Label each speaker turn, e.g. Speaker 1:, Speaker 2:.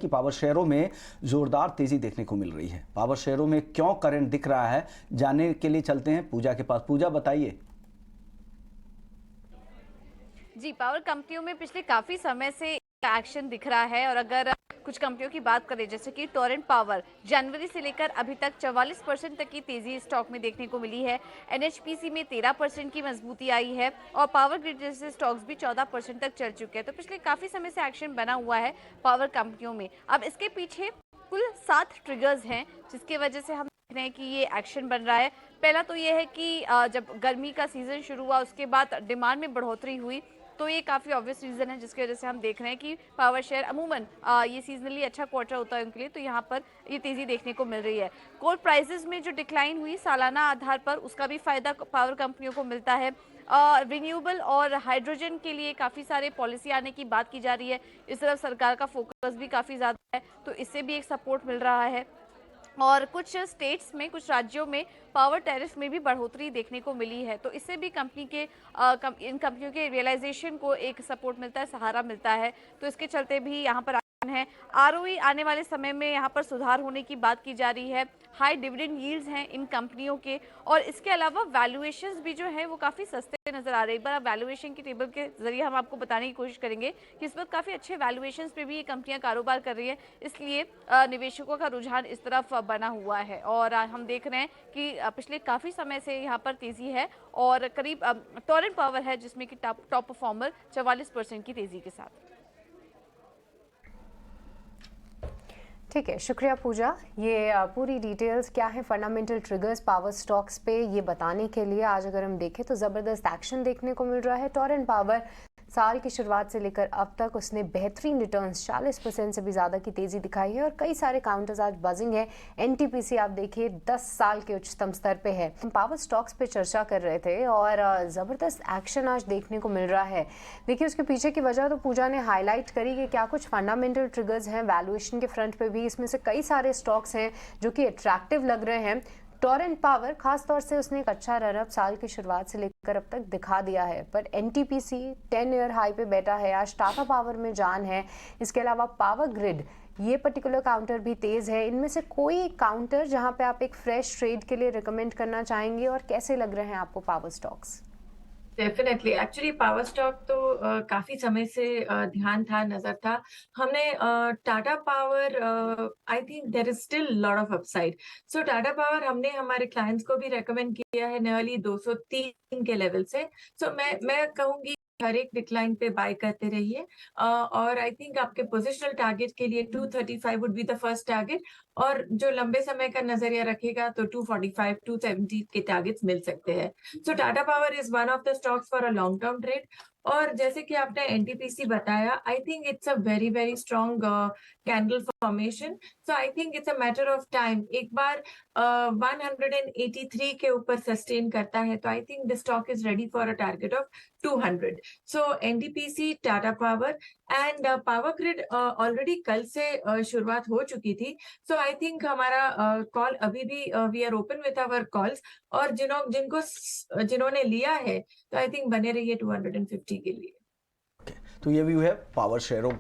Speaker 1: कि पावर शेयरों में जोरदार तेजी देखने को मिल रही है। पावर शेयरों में क्यों करंट दिख रहा है, जानने के लिए चलते हैं पूजा के पास। पूजा, बताइए।
Speaker 2: जी, पावर कंपनियों में पिछले काफी समय से एक्शन दिख रहा है। और अगर कुछ कंपनियों की बात करें जैसे कि टोरेंट पावर, जनवरी से लेकर अभी तक 44% तक की तेजी स्टॉक में देखने को मिली है। एनएचपीसी में 13% की मजबूती आई है और पावर ग्रिड जैसे स्टॉक्स भी 14% तक चल चुके हैं। तो पिछले काफी समय से एक्शन बना हुआ है पावर कंपनियों में। अब इसके पीछे कुल 7 ट्रिगर्स हैं जिसकी वजह से हम देख रहे हैं कि ये एक्शन बन रहा है। पहला तो ये है कि जब गर्मी का सीजन शुरू हुआ उसके बाद डिमांड में बढ़ोतरी हुई, तो ये काफ़ी ऑब्वियस रीज़न है जिसकी वजह से हम देख रहे हैं कि पावर शेयर अमूमन ये सीजनली अच्छा क्वार्टर होता है उनके लिए, तो यहाँ पर ये तेज़ी देखने को मिल रही है। कोल प्राइसेस में जो डिक्लाइन हुई सालाना आधार पर, उसका भी फायदा पावर कंपनियों को मिलता है। रिन्यूएबल और हाइड्रोजन के लिए काफ़ी सारे पॉलिसी आने की बात की जा रही है। इस तरफ सरकार का फोकस भी काफ़ी ज़्यादा है, तो इससे भी एक सपोर्ट मिल रहा है। और कुछ स्टेट्स में, कुछ राज्यों में पावर टैरिफ में भी बढ़ोतरी देखने को मिली है, तो इससे भी कंपनी के इन कंपनियों के रियलाइजेशन को एक सपोर्ट मिलता है, सहारा मिलता है। तो इसके चलते भी यहाँ पर है। आरओई आने वाले समय में यहाँ पर सुधार होने की बात की जा रही है। हाई डिविडेंड यील्ड्स हैं इन कंपनियों के, और इसके अलावा वैल्यूएशंस भी जो है वो काफ़ी सस्ते नजर आ रहे हैं। एक बार आप वैल्यूएशन की टेबल के जरिए हम आपको बताने की कोशिश करेंगे कि इस वक्त काफ़ी अच्छे वैल्यूएशंस पे भी ये कंपनियां कारोबार कर रही है, इसलिए निवेशकों का रुझान इस तरफ बना हुआ है। और हम देख रहे हैं कि पिछले काफ़ी समय से यहाँ पर तेज़ी है और करीब टोरेंट पावर है जिसमें कि टॉप परफॉर्मर 44% की तेज़ी के साथ।
Speaker 3: ठीक है, शुक्रिया पूजा। ये पूरी डिटेल्स क्या है फंडामेंटल ट्रिगर्स पावर स्टॉक्स पे, ये बताने के लिए आज अगर हम देखें तो ज़बरदस्त एक्शन देखने को मिल रहा है। टोरेंट पावर साल की शुरुआत से लेकर अब तक उसने बेहतरीन रिटर्न्स 40% से भी ज़्यादा की तेज़ी दिखाई है और कई सारे काउंटर्स आज बजिंग है। एनटीपीसी आप देखिए 10 साल के उच्चतम स्तर पे है। हम पावर स्टॉक्स पे चर्चा कर रहे थे और ज़बरदस्त एक्शन आज देखने को मिल रहा है। देखिए उसके पीछे की वजह तो पूजा ने हाईलाइट करी कि क्या कुछ फंडामेंटल ट्रिगर्स हैं वैल्यूएशन के फ्रंट पे भी। इसमें से कई सारे स्टॉक्स हैं जो कि अट्रैक्टिव लग रहे हैं। टोरेंट पावर खास तौर से उसने एक अच्छा रनअप साल की शुरुआत से लेकर अब तक दिखा दिया है, पर एनटीपीसी 10 ईयर हाई पे बैठा है। आज टाटा पावर में जान है। इसके अलावा पावर ग्रिड, ये पर्टिकुलर काउंटर भी तेज़ है। इनमें से कोई काउंटर जहां पे आप एक फ्रेश ट्रेड के लिए रिकमेंड करना चाहेंगे और कैसे लग रहे हैं आपको power stocks?
Speaker 4: Definitely actually power stock तो काफी समय से ध्यान था, नजर था। हमने Tata Power, I think there is still lot of upside. So Tata Power हमने हमारे क्लाइंट्स को भी रेकमेंड किया है नियरली 203 के लेवल से। सो मैं कहूंगी हर एक डिक्लाइन पे बाय करते रहिए। और आई थिंक आपके पोजिशनल टारगेट के लिए 235 would be the first target, और जो लंबे समय का नजरिया रखेगा तो 245 270 के टारगेट्स मिल सकते हैं। So Tata Power is one of the stocks for a long term trade. और जैसे कि आपने एनटीपीसी बताया, I think it's a very very strong candle formation. So I think it's a matter of time. एक बार 183 के ऊपर सस्टेन करता है तो I think the stock is ready for a target of 200। So NTPC, Tata Power and Power Grid already कल से शुरुआत हो चुकी थी। सो आई थिंक हमारा कॉल अभी भी we are open with our calls, और जिन्होंने लिया है तो आई थिंक बने रहिए 250 के लिए।
Speaker 1: तो ये व्यू है पावर शेयरों